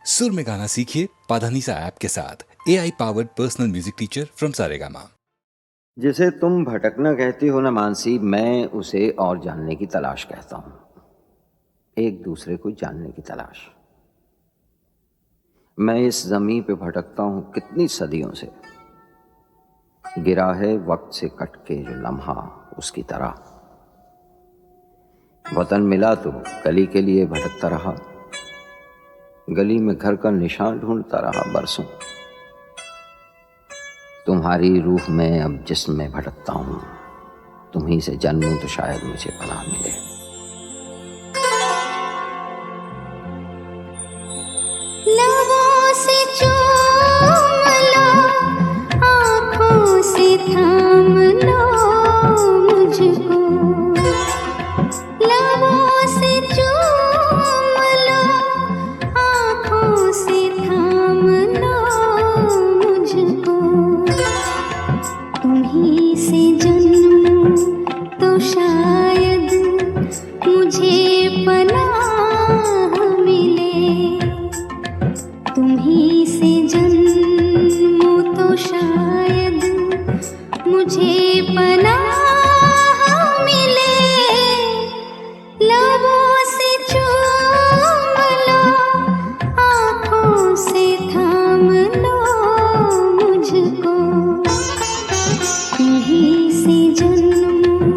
सुर में गाना सीखिए पाधानीसा ऐप के साथ AI powered personal music teacher from Saregama. जिसे तुम भटकना कहती हो ना मानसी, मैं उसे और जानने की तलाश कहता हूं। एक दूसरे को जानने की तलाश। मैं इस जमीन पे भटकता हूं कितनी सदियों से, गिरा है वक्त से कट के जो लम्हा उसकी तरह। वतन मिला तो गली के लिए भटकता रहा, गली में घर का निशान ढूंढता रहा बरसों। तुम्हारी रूह में अब जिस्म में भटकता हूं, तुम्हीं से जन्मूं तो शायद मुझे पनाह मिले। लबों से चूम लो, आँखों से थाम लो मुझको। लबों से चूम लो, आँखों से थाम लो मुझको। तुम्हीं से जन्मूं तो शायद मुझे पनाह मिले। तुम्हीं से जन्मूं तो शायद मुझे पनाह मिले। लबों से चूम लो, आँखों से थाम लो मुझको। तुम्हीं से जन्मूं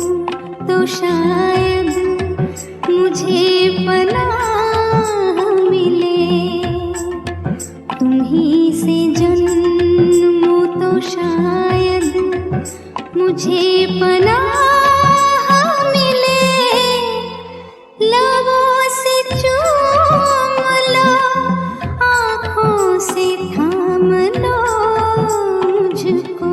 तो शायद मुझे पनाह मिले। तुम्हीं से जन्मूं तो शायद मुझे पनाह मिले। लबों से चूम लो, आँखों से थाम लो मुझको।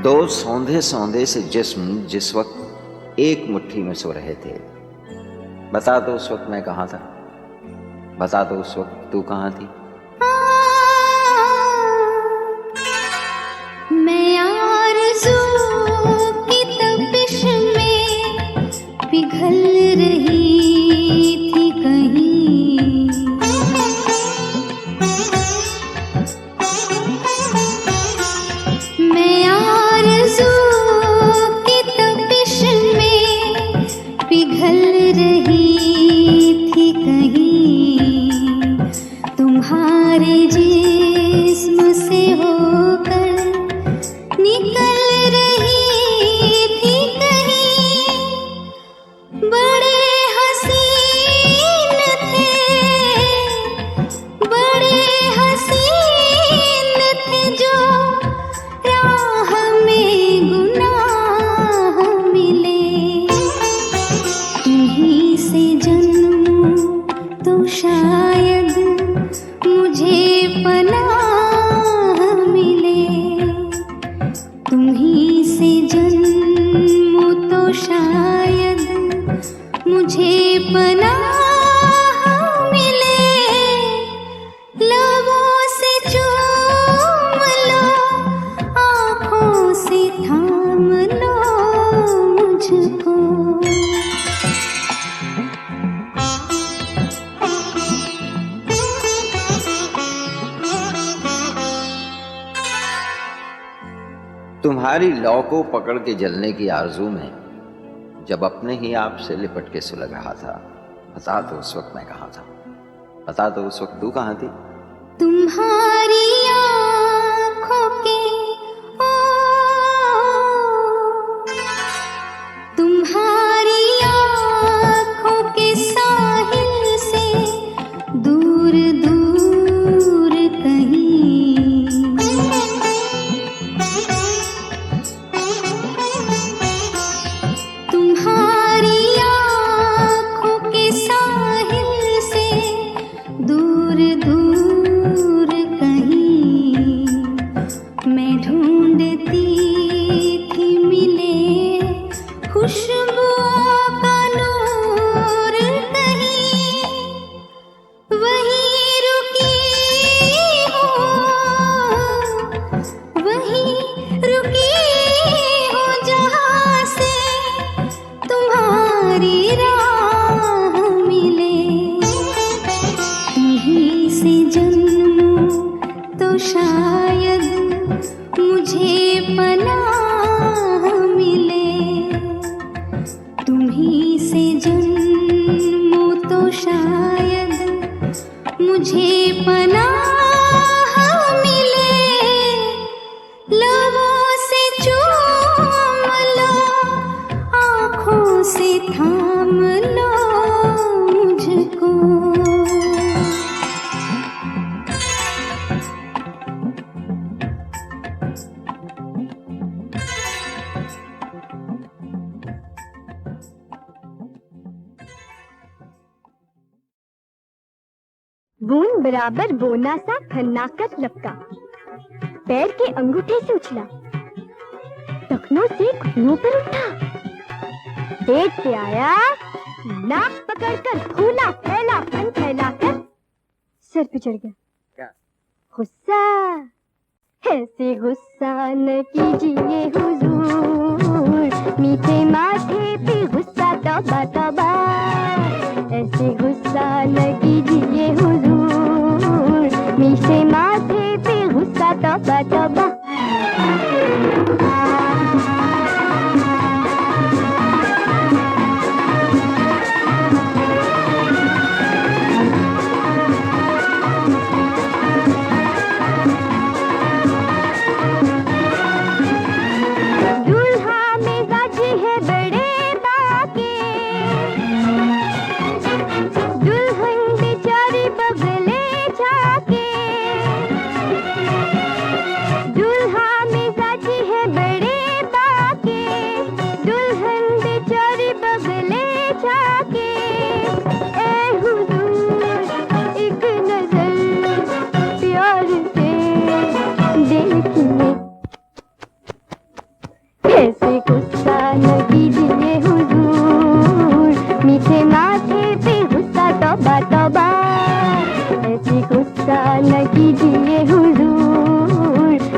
दो सौंधे सौंधे से जिस्म जिस वक्त एक मुट्ठी में सो रहे थे, बता दो उस वक्त मैं कहाँ था, बता दो उस वक्त तू कहाँ थी। मैं आरज़ू की तपिश में पिघल रही थी कहीं। मैं आरज़ू की तपिश में पिघल रही थी कहीं। तुम्हारे जिस्म से होकर निकल रही थी कहीं। बड़े हसीन थे, बड़े हसीन थे जो राह में गुनाह मिले। तुम्हीं से जन्मूं तो शायद मुझे पनाह मिले। तुम्हीं से जन्मूं तो शायद मुझे पनाह मिले। लबों से चूम लो, आँखों से थाम लो मुझको। तुम्हारी लौ को पकड़ के जलने की आरजू में जब अपने ही आप से लिपट के सुलग रहा था, बता दो उस वक्त मैं कहाँ था, बता दो उस वक्त तू कहाँ थी। तुम्हारी आँखों के ओ, तुम्हारी आँखों के साहिल से दूर दूर कहीं। तुम्हारी आँखों के साहिल से दूर दूर कहीं। मैं थाम लो मुझको। बूंद बराबर बोना सा खन्नाकर लपका, पैर के अंगूठे से उछला, टखनों से घुटनों पर उठा, पेट पे आया, नाक पकड़कर फूला फैला फन फैलाकर सर पे चढ़ गया। क्या? गुस्सा, ऐसे गुस्सा न कीजिए हुजूर, मीठे माथे पे गुस्सा तौबा तौबा, ऐसे गुस्सा न कीजिए हुजूर, मीठे माथे पे गुस्सा तौबा तौबा।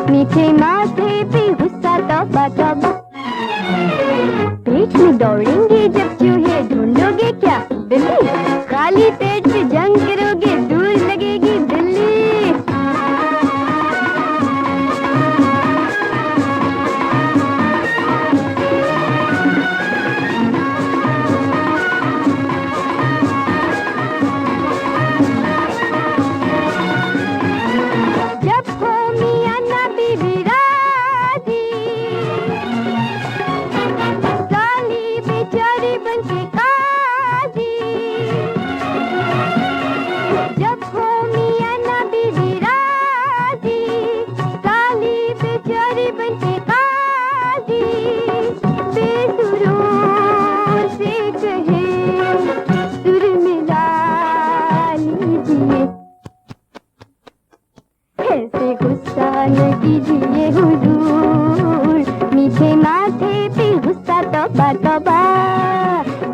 मीठे माथे पे गुस्सा तौबा तौबा। पेट में दौड़ेंगे जब चूहे, ढूंढोगे क्या बिल्ली, खाली पेट पे जंग करोगे दूर लगेगी दिल्ली। कीजिए हुजूर, मीठे माथे पे गुस्सा तौबा तौबा,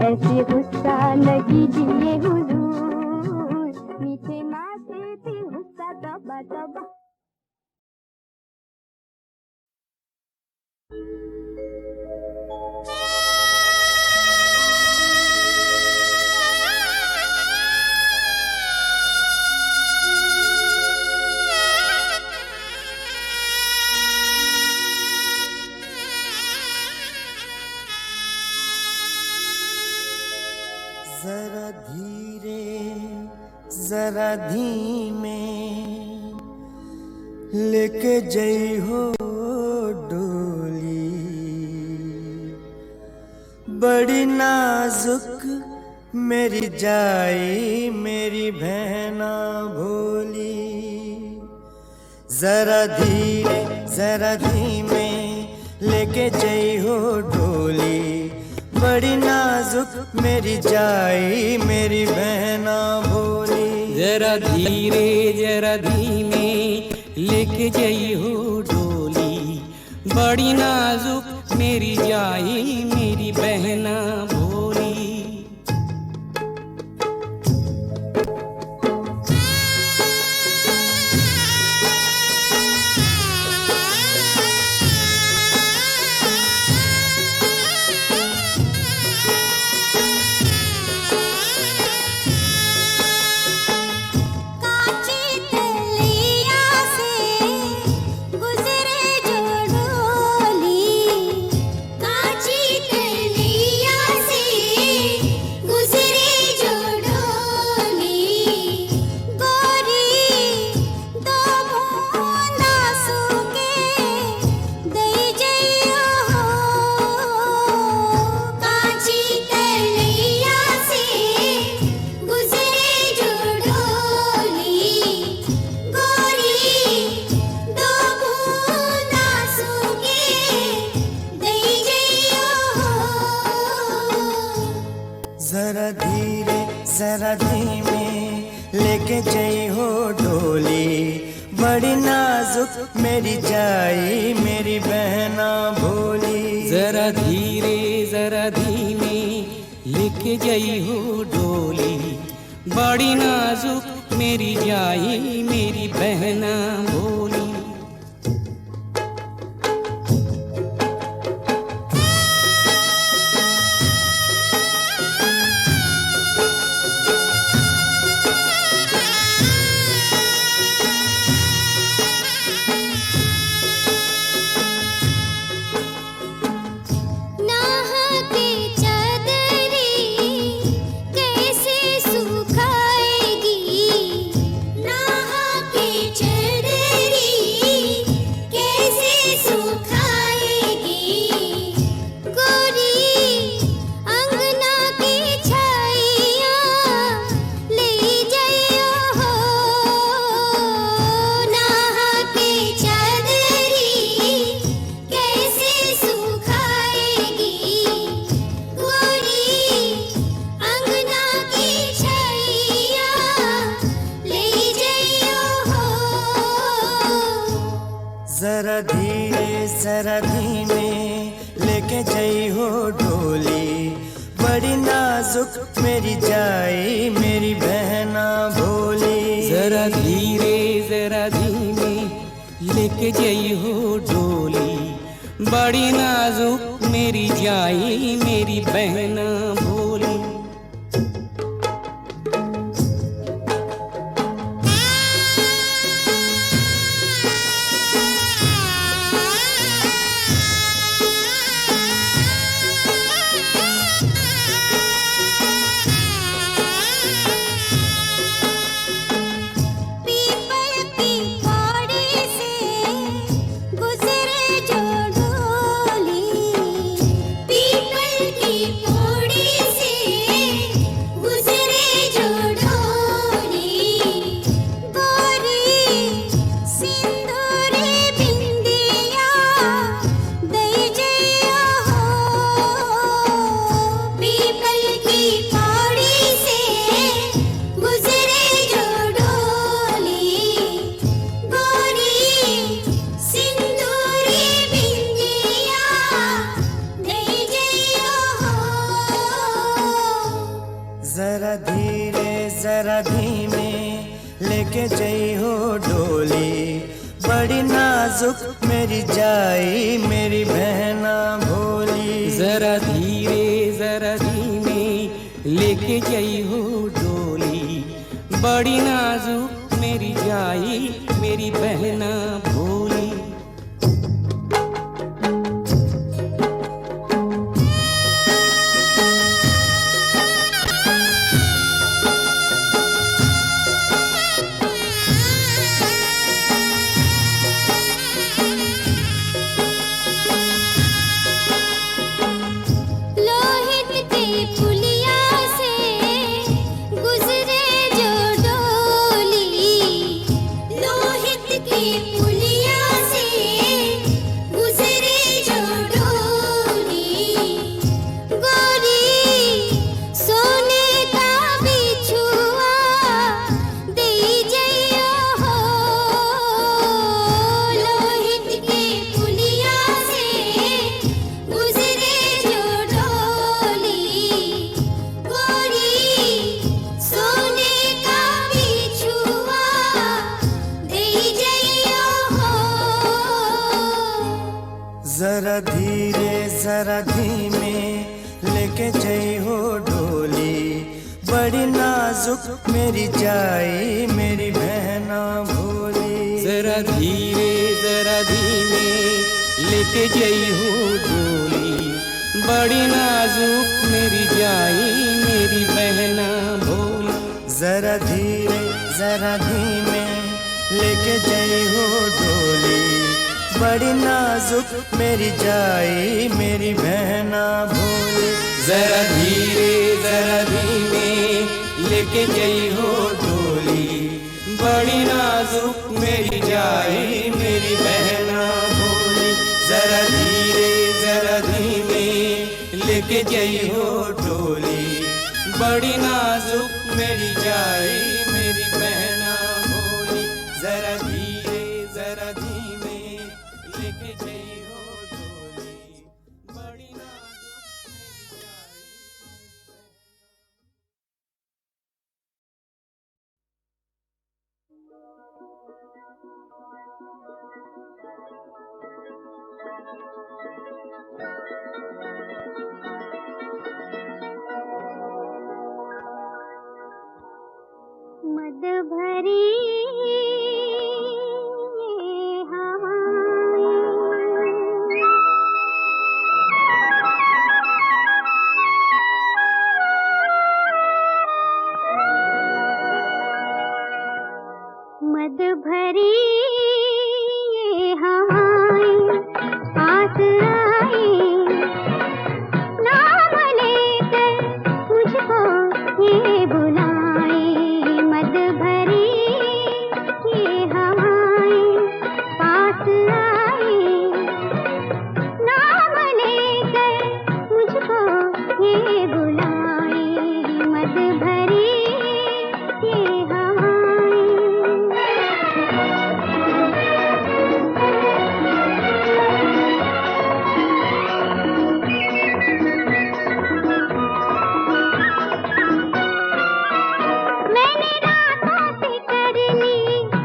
ऐसे गुस्सा न कीजिए हुजूर, मीठे माथे पे गुस्सा तौबा तौबा। जरा धीरे जरा धीमे लेके जई हो डोली, बड़ी नाजुक मेरी जाई मेरी बहना भोली। जरा धीरे जरा धीमे लेके जई हो डोली, बड़ी नाजुक मेरी जाई मेरी बहना भोली। जरा धीरे जरा धीमे लेके जई हो डोली, बड़ी नाजुक मेरी जाई मेरी बहना भोली। काची तलिया से लेके जई हो डोली, बड़ी नाजुक मेरी जाई मेरी बहना भोली। जरा धीरे जरा धीमे लेके जई हो डोली, बड़ी नाजुक मेरी जाई मेरी बहना भोली। जरा धीरे जरा धीमे लेके जई हो डोली, बड़ी नाजुक मेरी जाई मेरी बहना भोली। जरा धीरे जरा धीमे लेके जई हो डोली, बड़ी नाजुक मेरी जाई मेरी बहना भोली। जरा धीरे जरा धीमे लेके जई हो डोली, बड़ी नाजुक मेरी जाई मेरी बहना भोली। जरा धीरे जरा धीमे लेके जई हो डोली, बड़ी नाजुक मेरी जाई मेरी बहना भोली। जरा धीरे जरा धीमे लेके जई हो डोली, बड़ी नाजुक मेरी जाई मेरी बहना भोली। जरा धीरे जरा धीमे लेके जई हो डोली, बड़ी नाजुक मेरी जाई मेरी बहना भोली। जरा धीरे जरा धीमे लेके जई हो डोली, बड़ी नाजुक मेरी जाई मेरी बहना भोली। जरा धीरे जरा धीमे लेके जई हो डोली, बड़ी नाजुक मेरी जाई मेरी बहना भोली। जरा धीरे जरा धीमे लेके जई हो डोली, बड़ी नाजुक मेरी जाई मेरी बहना। मद भरी मद भरी हवाएं पास आई, नाम लेकर मुझको ये बुलाए। मद भरी ये हवाएं पास आई, नाम लेकर मुझको ये बुलाए। मद भरी ये हवाएं। मैंने रातों से कर ली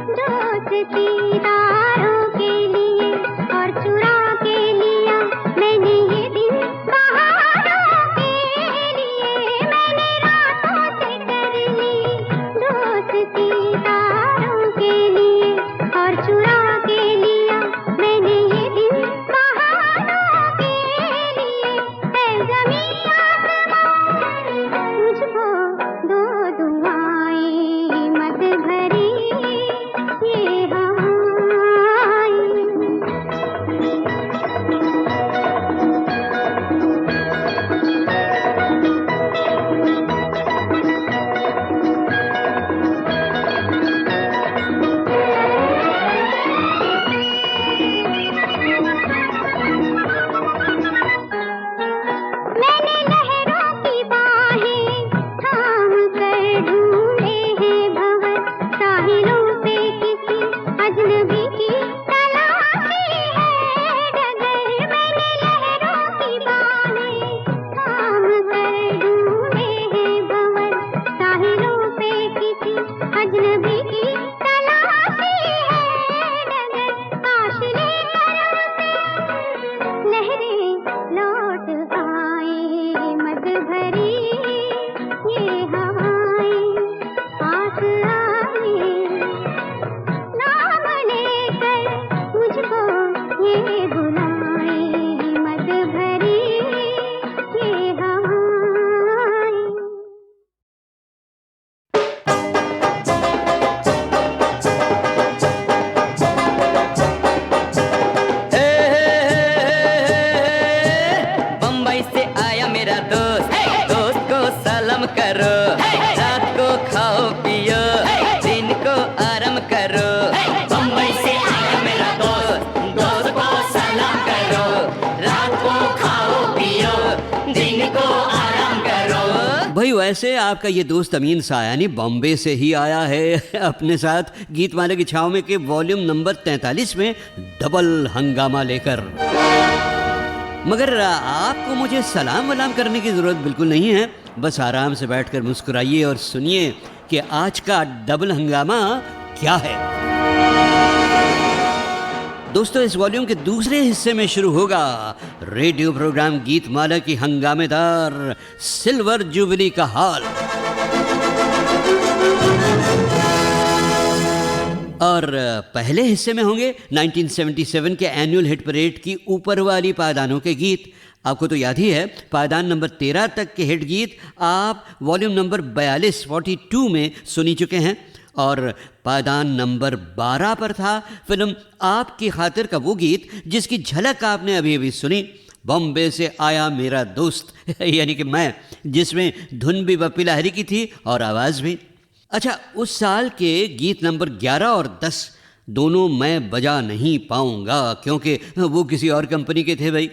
दोस्ती तारों के लिए, और चुरा के लिया मैंने ये दिन बहारों के लिए। मैंने रातों से कर ली दोस्ती तारों के लिए, और चुरा के लिया मैंने ये दिन बहारों के लिए। है ज़मीं आसमां मुझको दो दुआएं, मद भरी ये हवाएं। मैंने लहरों की बाहें थाम कर ढूंढे हैं भंवर, साहिलों पे किसी अजनबी की तलाशी है डगर। मैंने लहरों की बाहें थाम कर ढूंढे हैं भंवर, साहिलों पे किसी अजनबी की तलाशी है डगर। काश ले लहरें लौट आए, मद भरी ये हवाएं पास आई, नाम लेकर मुझको ये बुलाए। मद भरी ये हवाएं। बम्बई से आया मेरा दोस्त, दोस्त को सलाम करो। रात को खाओ पियो, दिन को आराम करो। बम्बई से आया मेरा दोस्त, दोस्त को सलाम करो। रात को खाओ पियो, दिन को आराम करो। भाई वैसे आपका ये दोस्त अमीन सायानी बॉम्बे से ही आया है अपने साथ गीतमाला की छाव में के वॉल्यूम नंबर 43 में डबल हंगामा लेकर। मगर आपको मुझे सलाम वलाम करने की ज़रूरत बिल्कुल नहीं है, बस आराम से बैठकर मुस्कुराइए और सुनिए कि आज का डबल हंगामा क्या है। दोस्तों इस वॉल्यूम के दूसरे हिस्से में शुरू होगा रेडियो प्रोग्राम गीतमाला की हंगामेदार सिल्वर जुबली का हाल। और पहले हिस्से में होंगे 1977 के एनुअल हिट परेड की ऊपर वाली पायदानों के गीत। आपको तो याद ही है पायदान नंबर 13 तक के हिट गीत आप वॉल्यूम नंबर 42 में सुनी चुके हैं। और पायदान नंबर 12 पर था फिल्म आपकी खातिर का वो गीत जिसकी झलक आपने अभी अभी सुनी, बॉम्बे से आया मेरा दोस्त यानी कि मैं, जिसमें धुन भी बप्पी लाहिरी की थी और आवाज़ भी। अच्छा, उस साल के गीत नंबर 11 और 10 दोनों मैं बजा नहीं पाऊंगा क्योंकि वो किसी और कंपनी के थे भाई।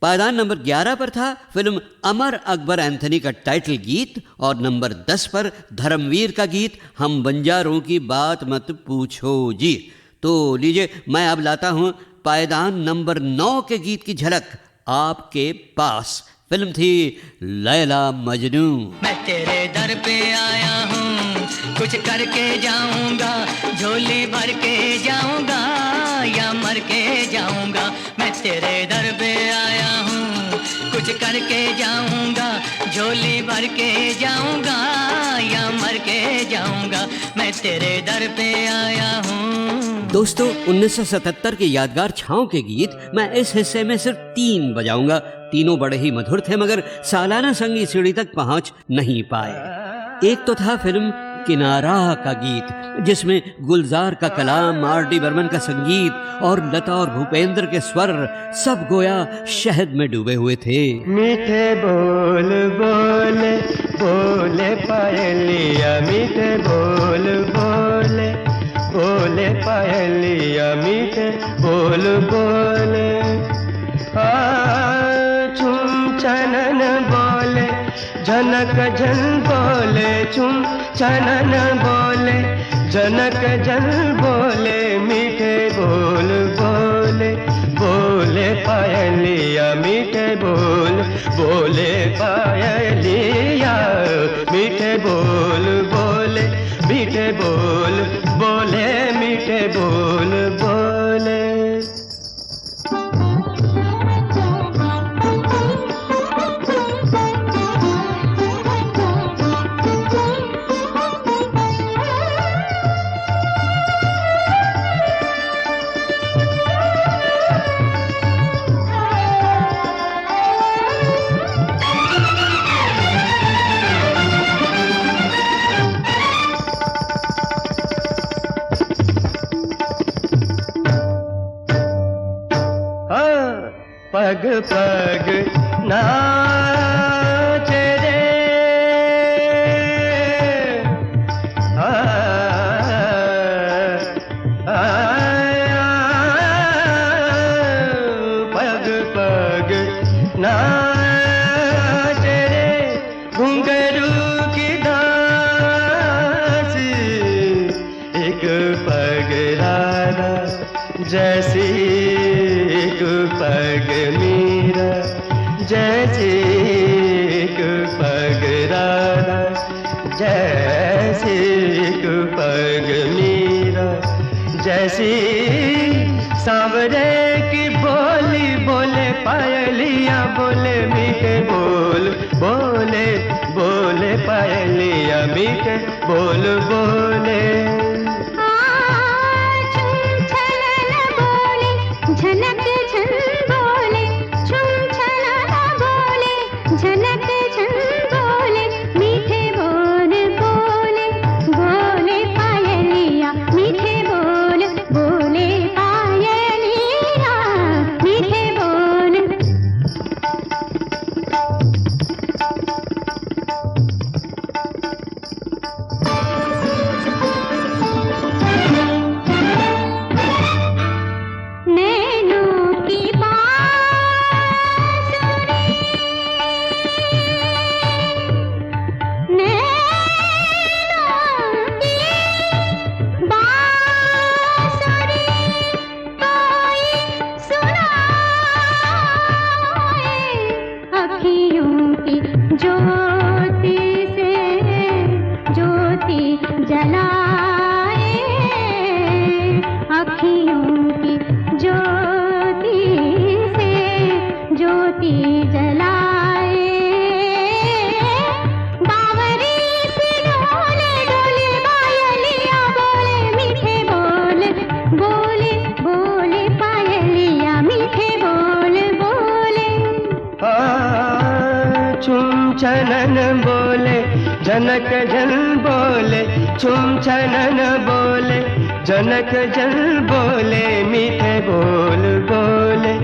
पायदान नंबर 11 पर था फिल्म अमर अकबर एंथनी का टाइटल गीत और नंबर 10 पर धर्मवीर का गीत हम बंजारों की बात मत पूछो जी। तो लीजिए मैं अब लाता हूँ पायदान नंबर 9 के गीत की झलक आपके पास। फिल्म थी लैला मजनू। मैं तेरे दर पे आया हूँ, कुछ करके जाऊंगा, झोली भर के जाऊंगा या मर के जाऊंगा। मैं तेरे दर पे आया हूँ, कुछ करके जाऊंगा, झोली भर के जाऊंगा या मर के जाऊंगा, मैं तेरे दर पे आया हूँ। दोस्तों, 1977 के यादगार छाँव के गीत मैं इस हिस्से में सिर्फ 3 बजाऊंगा। तीनों बड़े ही मधुर थे, मगर सालाना संगीत सीढ़ी तक पहुंच नहीं पाए। एक तो था फिल्म किनारा का गीत, जिसमें गुलजार का कलाम, R.D. बर्मन का संगीत और लता और भूपेंद्र के स्वर सब गोया शहद में डूबे हुए थे। मीठे बोल बोले बोले पायलिया, मीठे बोल बोले बोले पायलिया, मीठे बोल बोले। छुम छनन बोले जनक जन बोले, छुम छनन बोले जनक जन बोले, मीठे बोल बोले बोले पायलिया, मीठे बोल बोले पायलिया, मीठे बोल बोले, मीठे बोल बोले, मीठे बोल बोले। पग पग नाच रे, पग पग नाच रे, घुंघरू की दासी, एक पग राधा जैसी, एक पग मीरा जैसी, एक पग राधा जैसी, एक पग मीरा जैसी, सांवरे की बोली बोले पायलिया, बोले मीठे बोल बोले बोले पायलिया, मीठे बोल बोले। झनक झन बोले, छुम छनाना बोले, झनक झन बोले, मीठे बोल बोले बोले पायलिया, मीठे बोल बोले पायलिया, मीठे बोल। छनन बोले जनक जन बोले, छुम छनन बोले जनक जन बोले, मीठे बोल बोले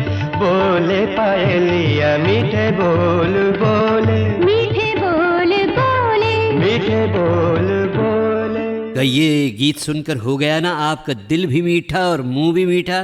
बोले पायलिया, मीठे बोल बोले, मीठे बोल बोले, मीठे बोल बोले। तो ये गीत सुनकर हो गया ना आपका दिल भी मीठा और मुंह भी मीठा।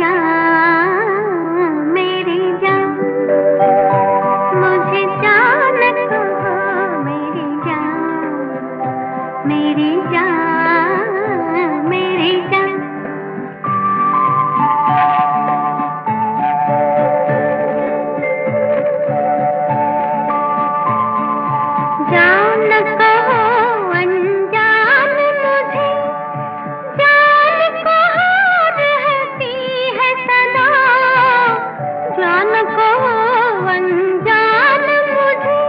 जान मेरी जान, मुझे जान कहो मेरी जान, मेरी जान, मेरी जान। जान कहो अनजान मुझे, जान कहाँ रहती है सदा, जान कहो अनजान मुझे,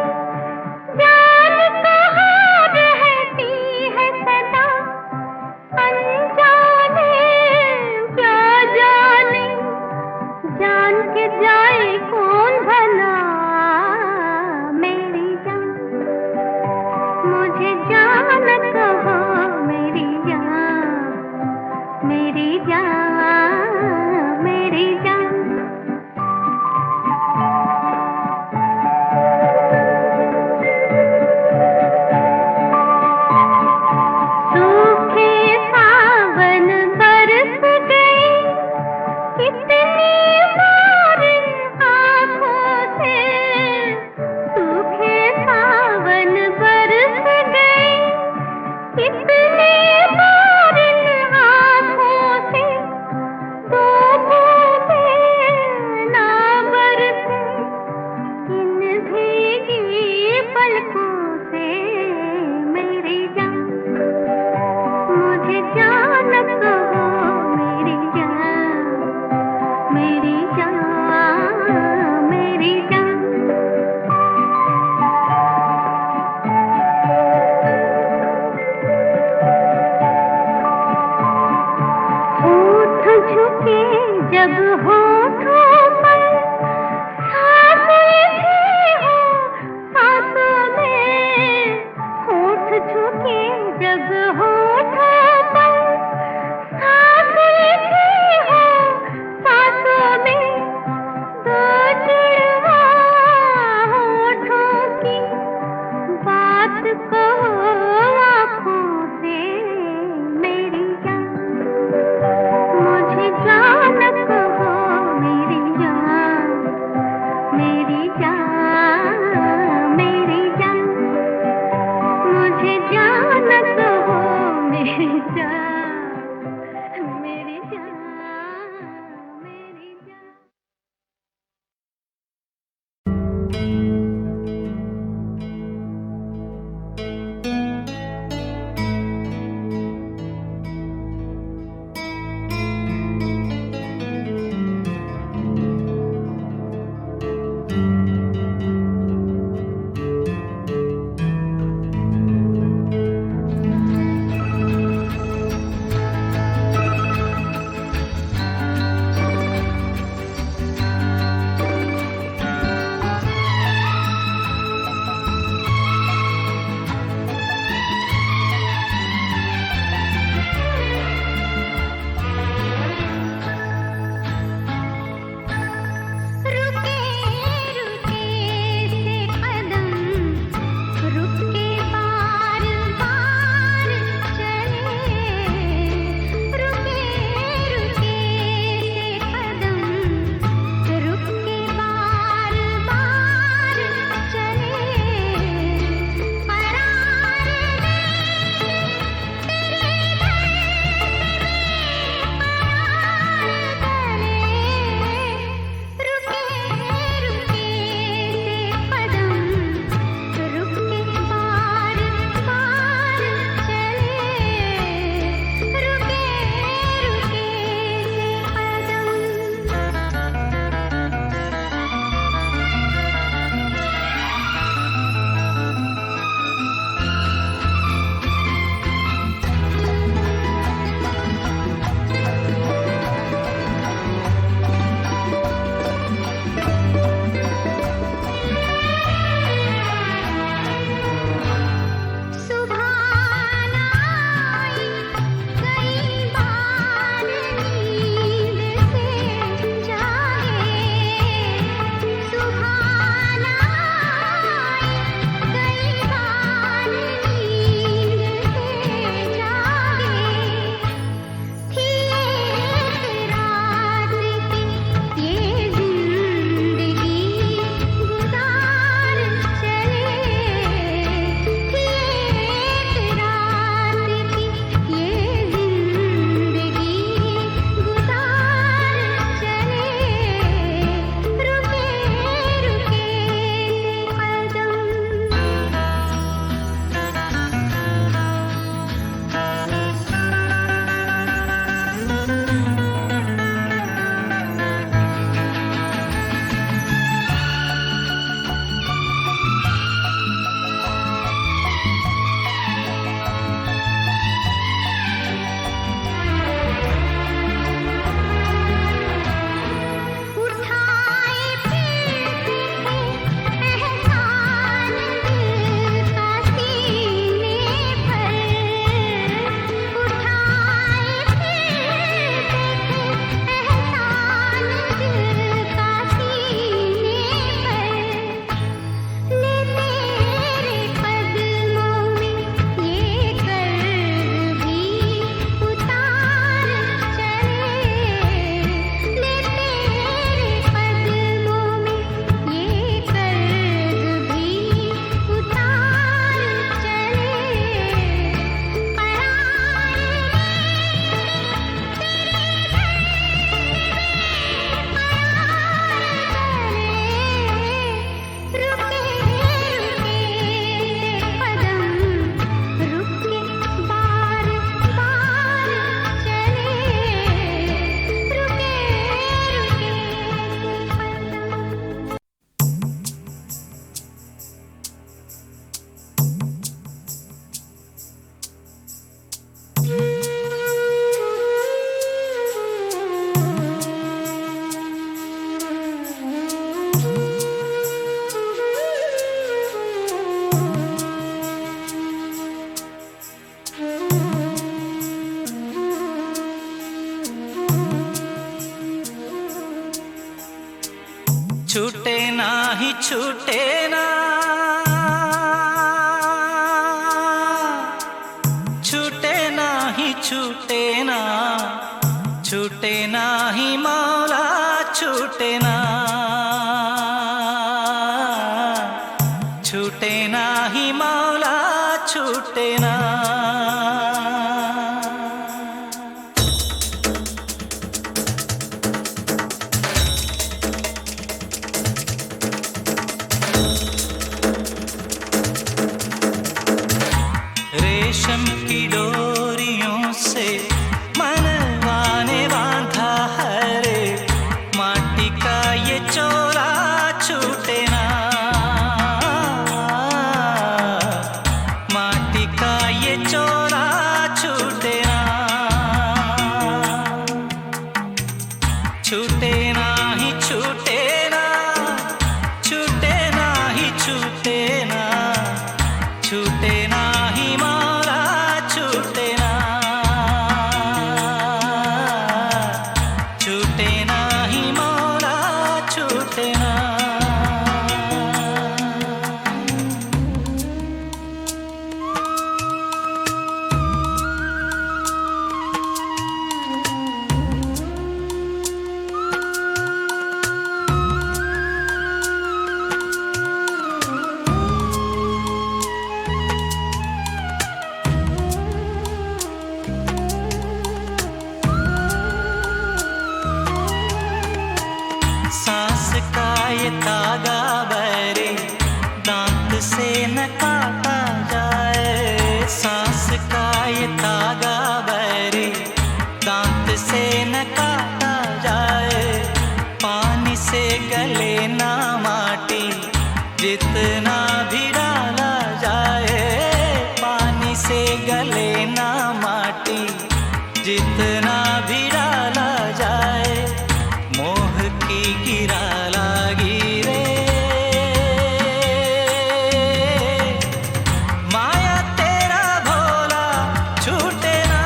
जान कहाँ रहती है सदा। अनजाने क्या जाने, जान के जाए कौन भला मेरी जान, मुझे जान कहो मेरी जान, मेरी जान, मेरी जान। सूखे सावन बरस गए, कितनी बार आँखों से, सूखे सावन बरस गए, कितनी बार आँखों से, दो बूंदें ना बरसे इन भीगी पलकों से मेरी जान, मुझे जान कहो मेरी जान, मेरी जान, मेरी जान। होठ झुके जब होठों पर, सांसें भी हो सांसों में, होठ झुके जब होठों पर, सांसें भी हो सांसों में, दो जुड़वा होठों की बात कहो आँखों से मेरी जान, मुझे जान कहो मेरी छूटे ना ही छूटे ना, छूटे ना ही छूटे ना, छूटे ना ही मौला छूटे ना, छूटे ना ही मौला छूटे ना। रेशम की डोरियों से मनवा ने बांधा है रे, माटी का ये चोला छूटे ना, माटी का ये चोला छूटे ना, छूटे ना ही छूटे ना, छूटे ना ही छूटे ना, छूटे ना ही मौला छूटे ना, छूटे ना ही मौला छूटे ना। सांस का ये तागा बरे दांत से न काटा जाए, सांस का ये तागा बरे दांत से न काटा जाए, पानी से गले ना माटी जितना भी डाला जाए, पानी से गले ना माटी जितना भी डाला जाए, मोह की गिरा लागी रे, माया तेरा भोला छूटे ना,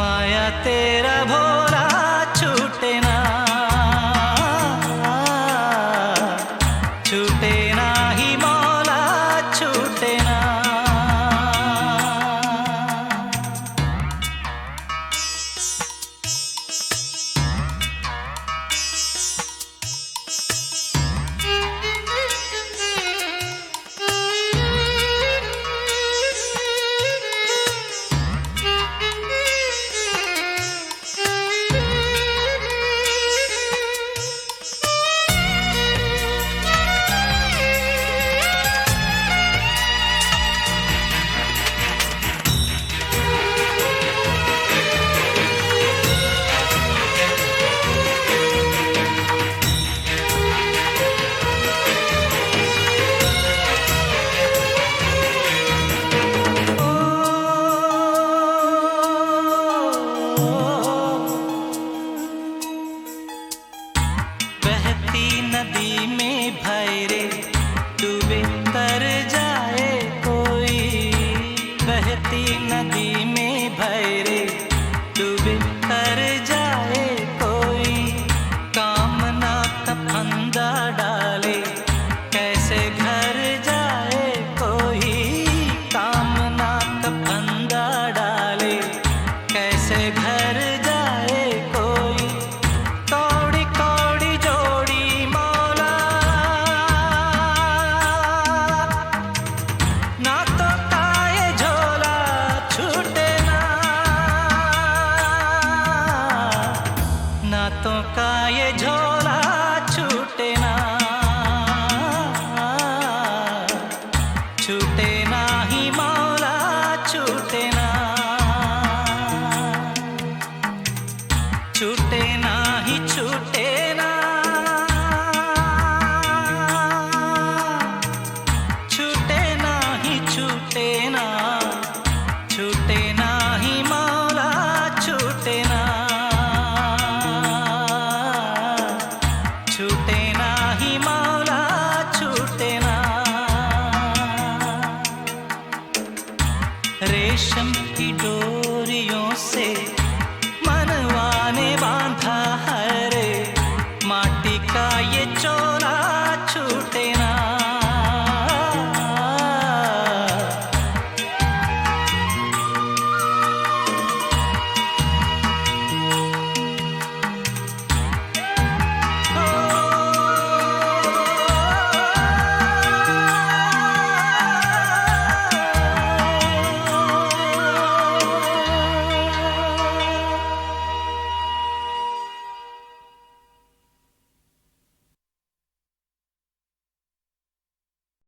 माया तेरा भोला